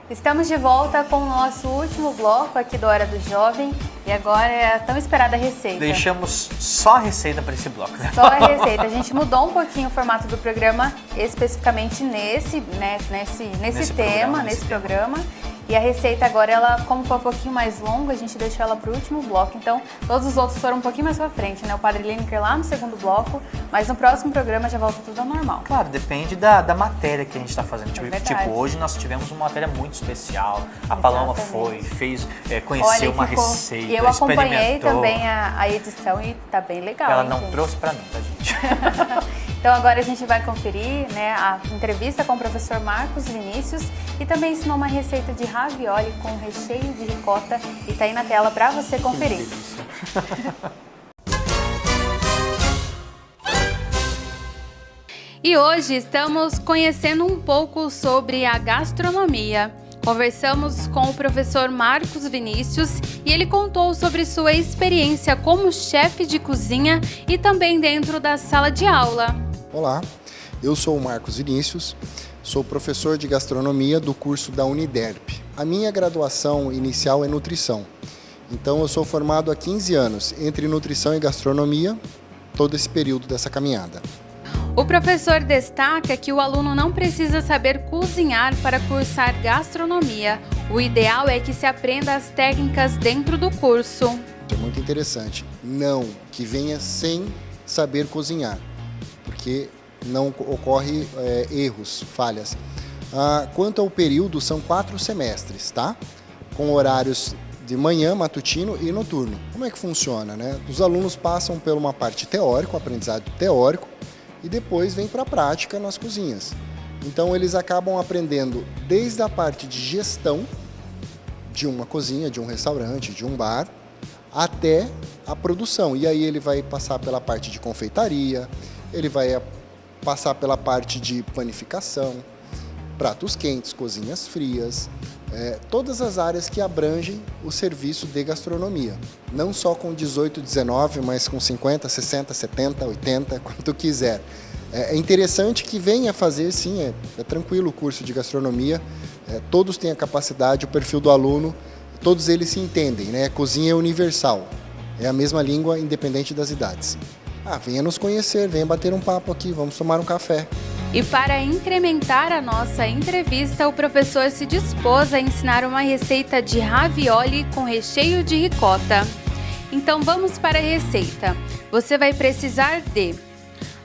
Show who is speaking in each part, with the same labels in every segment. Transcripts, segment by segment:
Speaker 1: Estamos de volta com o nosso último bloco aqui do Hora do Jovem e agora é a tão esperada receita.
Speaker 2: Deixamos só a receita para esse bloco, né?
Speaker 1: Só a receita. A gente mudou um pouquinho o formato do programa, especificamente nesse programa. E a receita agora, ela, como foi um pouquinho mais longa, a gente deixou ela para o último bloco. Então, todos os outros foram um pouquinho mais para frente, né? O Padre Lineker lá no segundo bloco, mas no próximo programa já volta tudo ao normal.
Speaker 2: Claro, depende da matéria que a gente está fazendo.
Speaker 1: Verdade.
Speaker 2: Hoje nós tivemos uma matéria muito especial. A Paloma conheceu uma receita,
Speaker 1: e eu acompanhei também a edição e tá bem legal.
Speaker 2: Ela não trouxe para mim, tá, gente?
Speaker 1: Então agora a gente vai conferir, né, a entrevista com o professor Marcos Vinícius e também ensinou uma receita de ravioli com recheio de ricota e tá aí na tela para você conferir. E hoje estamos conhecendo um pouco sobre a gastronomia. Conversamos com o professor Marcos Vinícius e ele contou sobre sua experiência como chefe de cozinha e também dentro da sala de aula.
Speaker 3: Olá, eu sou o Marcos Vinícius, sou professor de gastronomia do curso da Uniderp. A minha graduação inicial é nutrição, então eu sou formado há 15 anos entre nutrição e gastronomia, todo esse período dessa caminhada.
Speaker 1: O professor destaca que o aluno não precisa saber cozinhar para cursar gastronomia. O ideal é que se aprenda as técnicas dentro do curso.
Speaker 3: É muito interessante. Não que venha sem saber cozinhar, porque não ocorre erros, falhas. Quanto ao período, são 4 semestres, tá? Com horários de manhã, matutino e noturno. Como é que funciona, né? Os alunos passam por uma parte teórica, aprendizado teórico, e depois vem para a prática nas cozinhas. Então eles acabam aprendendo desde a parte de gestão de uma cozinha, de um restaurante, de um bar, até a produção. E aí ele vai passar pela parte de confeitaria, ele vai passar pela parte de panificação, pratos quentes, cozinhas frias, todas as áreas que abrangem o serviço de gastronomia. Não só com 18, 19, mas com 50, 60, 70, 80, quanto quiser. É interessante que venha fazer, sim, é tranquilo o curso de gastronomia, todos têm a capacidade, o perfil do aluno, todos eles se entendem, né? A cozinha é universal, é a mesma língua independente das idades. Venha nos conhecer, venha bater um papo aqui, vamos tomar um café.
Speaker 1: E para incrementar a nossa entrevista, o professor se dispôs a ensinar uma receita de ravioli com recheio de ricota. Então vamos para a receita. Você vai precisar de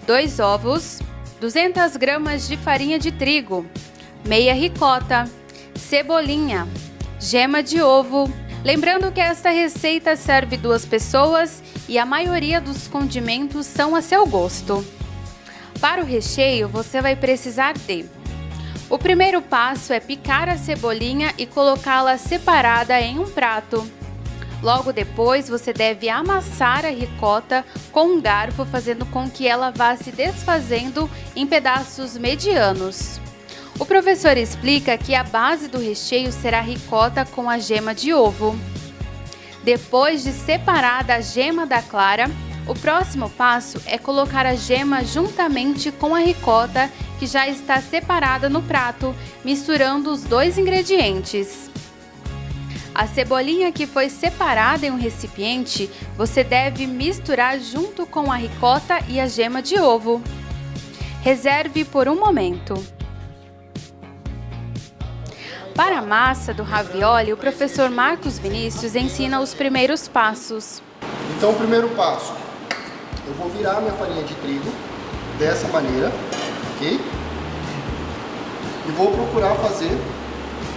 Speaker 1: 2 ovos, 200 gramas de farinha de trigo, meia ricota, cebolinha, gema de ovo. Lembrando que esta receita serve 2 pessoas e a maioria dos condimentos são a seu gosto. Para o recheio, você vai precisar de... O primeiro passo é picar a cebolinha e colocá-la separada em um prato. Logo depois, você deve amassar a ricota com um garfo, fazendo com que ela vá se desfazendo em pedaços medianos. O professor explica que a base do recheio será ricota com a gema de ovo. Depois de separada a gema da clara, o próximo passo é colocar a gema juntamente com a ricota que já está separada no prato, misturando os 2 ingredientes. A cebolinha que foi separada em um recipiente, você deve misturar junto com a ricota e a gema de ovo. Reserve por um momento. Para a massa do ravioli, o professor Marcos Vinícius ensina os primeiros passos.
Speaker 3: Então o primeiro passo, eu vou virar minha farinha de trigo dessa maneira, ok? E vou procurar fazer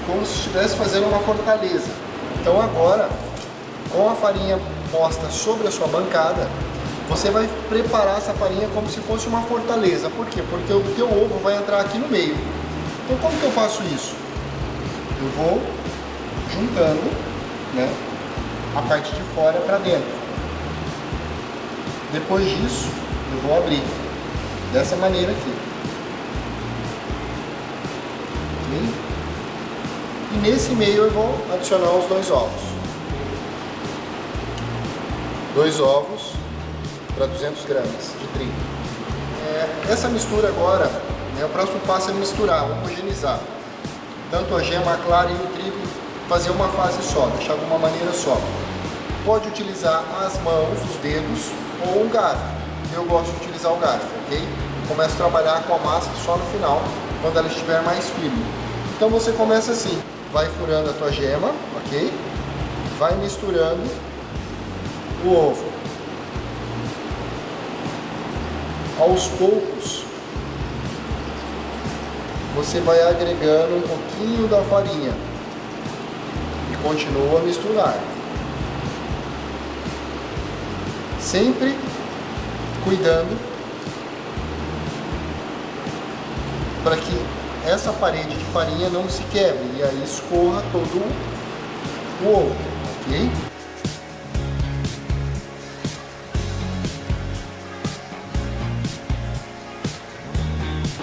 Speaker 3: como se estivesse fazendo uma fortaleza. Então agora, com a farinha posta sobre a sua bancada, você vai preparar essa farinha como se fosse uma fortaleza. Por quê? Porque o teu ovo vai entrar aqui no meio. Então como que eu faço isso? Eu vou juntando, né, a parte de fora para dentro. Depois disso, eu vou abrir dessa maneira aqui. Okay? E nesse meio eu vou adicionar os 2 ovos. 2 ovos para 200 gramas de trigo. Essa mistura agora, né, o próximo passo é misturar, homogeneizar. tanto a gema, a clara e o trigo, fazer uma fase só, deixar de uma maneira só. Pode utilizar as mãos, os dedos ou um garfo. Eu gosto de utilizar o garfo, ok? Começo a trabalhar com a massa só no final, quando ela estiver mais firme. Então você começa assim, vai furando a tua gema, ok? Vai misturando o ovo. Aos poucos, você vai agregando um pouquinho da farinha e continua a misturar. Sempre cuidando para que essa parede de farinha não se quebre e aí escorra todo o ovo, ok?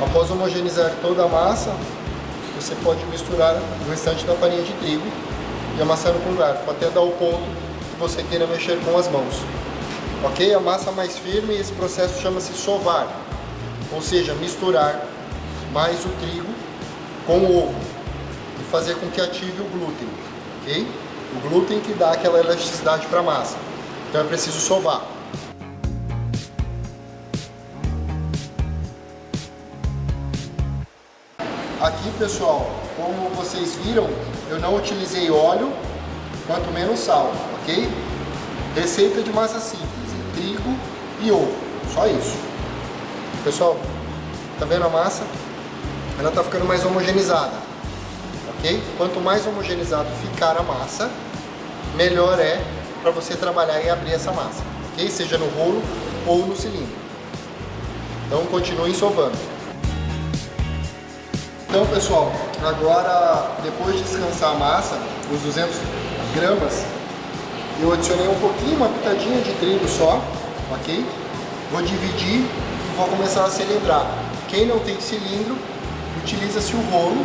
Speaker 3: Após homogeneizar toda a massa, você pode misturar o restante da farinha de trigo e amassando com o garfo, até dar o ponto que você queira mexer com as mãos. Ok? A massa mais firme, esse processo chama-se sovar, ou seja, misturar mais o trigo com o ovo e fazer com que ative o glúten, ok? O glúten que dá aquela elasticidade para a massa. Então é preciso sovar. Aqui, pessoal, como vocês viram, eu não utilizei óleo, quanto menos sal, ok? Receita de massa simples, trigo e ovo, só isso. Pessoal, tá vendo a massa? Ela tá ficando mais homogeneizada, ok? Quanto mais homogeneizado ficar a massa, melhor é para você trabalhar e abrir essa massa, ok? Seja no rolo ou no cilindro. Então continue sovando. Então, pessoal, agora depois de descansar a massa, os 200 gramas, eu adicionei um pouquinho, uma pitadinha de trigo só, ok? Vou dividir e vou começar a cilindrar. Quem não tem cilindro, utiliza-se o rolo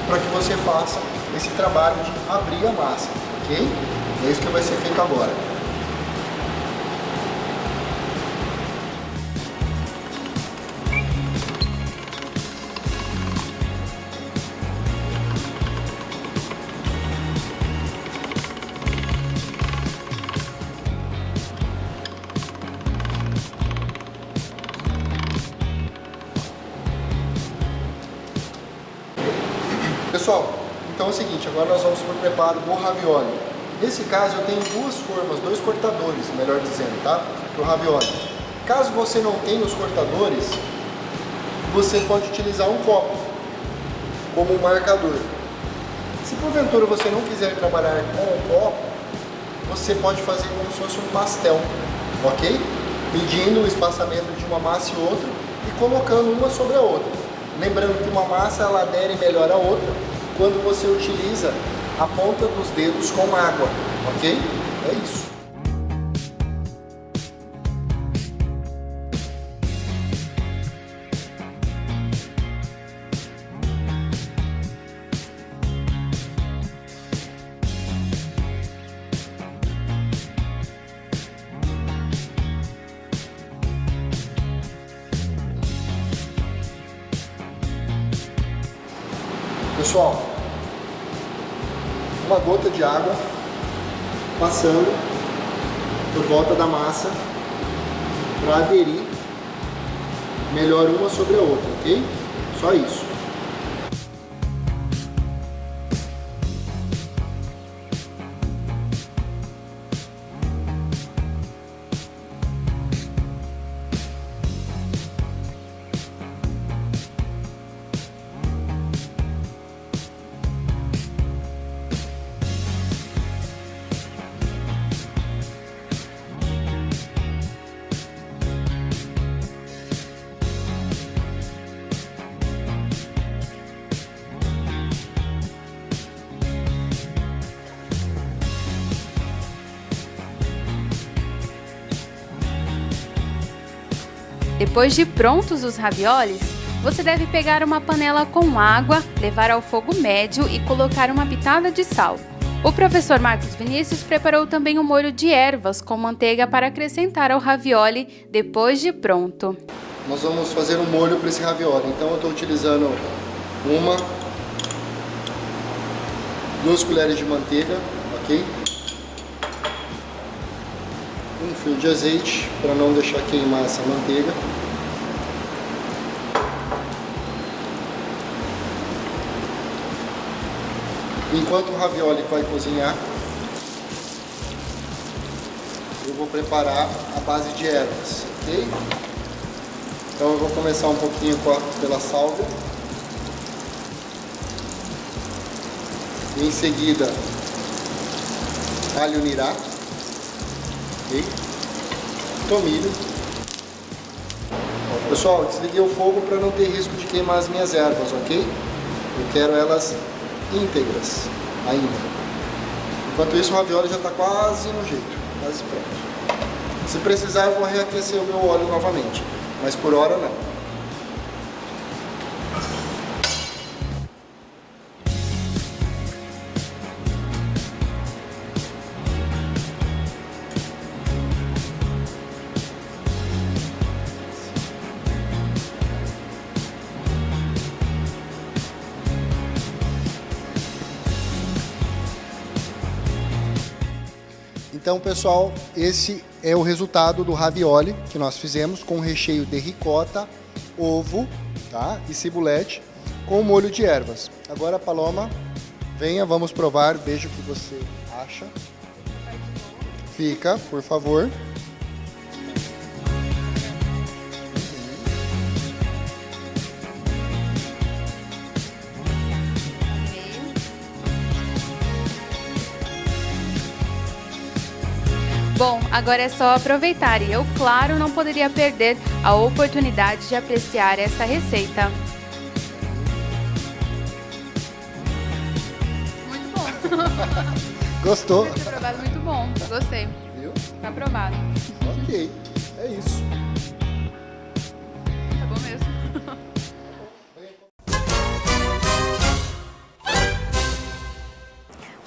Speaker 3: para que você faça esse trabalho de abrir a massa, ok? É isso que vai ser feito agora. Pessoal, então é o seguinte, agora nós vamos para o preparo do ravioli. Nesse caso eu tenho duas formas, dois cortadores, melhor dizendo, tá? Para o ravioli. Caso você não tenha os cortadores, você pode utilizar um copo como um marcador. Se porventura você não quiser trabalhar com o copo, você pode fazer como se fosse um pastel, ok? Medindo o espaçamento de uma massa e outra e colocando uma sobre a outra. Lembrando que uma massa ela adere melhor à outra quando você utiliza a ponta dos dedos com água, ok? É isso. Pessoal, uma gota de água passando por volta da massa para aderir melhor uma sobre a outra, ok? Só isso.
Speaker 1: Depois de prontos os raviolis, você deve pegar uma panela com água, levar ao fogo médio e colocar uma pitada de sal. O professor Marcos Vinícius preparou também um molho de ervas com manteiga para acrescentar ao ravioli depois de pronto.
Speaker 3: Nós vamos fazer um molho para esse ravioli, então eu estou utilizando uma 2 colheres de manteiga, ok? Um fio de azeite para não deixar queimar essa manteiga. Enquanto o ravioli vai cozinhar, eu vou preparar a base de ervas, ok? Então eu vou começar um pouquinho pela sálvia. E em seguida, alho nirá, ok? Tomilho. Pessoal, desliguei o fogo para não ter risco de queimar as minhas ervas, ok? Eu quero elas íntegras ainda. Enquanto isso, o ravioli já está quase no jeito, quase pronto. Se precisar, eu vou reaquecer o meu óleo novamente, mas por hora não. Então, pessoal, esse é o resultado do ravioli que nós fizemos com recheio de ricota, ovo, tá? E cibulete com molho de ervas. Agora, Paloma, venha, vamos provar, veja o que você acha. Fica, por favor.
Speaker 1: Bom, agora é só aproveitar e eu, claro, não poderia perder a oportunidade de apreciar essa receita. Muito bom.
Speaker 3: Gostou?
Speaker 1: Esse aprovado muito bom, gostei.
Speaker 3: Viu?
Speaker 1: Tá aprovado.
Speaker 3: Ok, é isso.
Speaker 1: Tá bom mesmo.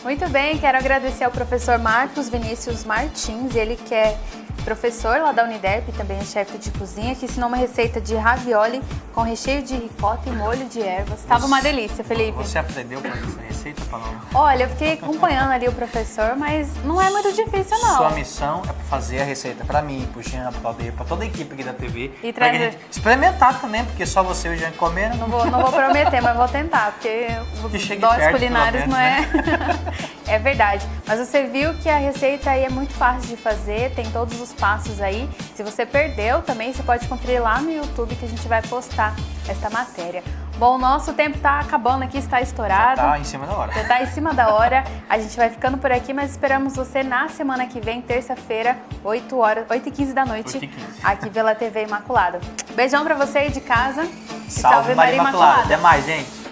Speaker 1: Muito bem, quero agradecer ao professor Marcos Vinícius Martins, ele que é professor lá da Uniderp, também é chefe de cozinha, que ensinou uma receita de ravioli com recheio de ricota e molho de ervas. Tava uma delícia, Felipe.
Speaker 2: Você aprendeu com essa receita, Paloma?
Speaker 1: Olha, eu fiquei acompanhando ali o professor, mas não é muito difícil não.
Speaker 2: Sua missão é fazer a receita para mim, pro Jean, pro Aldeia, pra toda a equipe aqui da TV.
Speaker 1: E
Speaker 2: pra
Speaker 1: trazer.
Speaker 2: gente experimentar também, porque só você e o Jean comeram.
Speaker 1: Não vou prometer, mas vou tentar, porque
Speaker 2: chegue
Speaker 1: doses
Speaker 2: perto,
Speaker 1: culinárias
Speaker 2: pelo
Speaker 1: não é... É verdade. Mas você viu que a receita aí é muito fácil de fazer, tem todos os passos aí. Se você perdeu também, você pode conferir lá no YouTube que a gente vai postar esta matéria. Bom, o nosso tempo tá acabando aqui, está estourado.
Speaker 2: Já tá em cima da hora.
Speaker 1: Já tá em cima da hora. A gente vai ficando por aqui, mas esperamos você na semana que vem, terça-feira, 8h15 da noite,
Speaker 2: 8h15.
Speaker 1: aqui pela TV Imaculada. Beijão pra você aí de casa.
Speaker 2: Salve Maria Imaculada. Até mais, gente.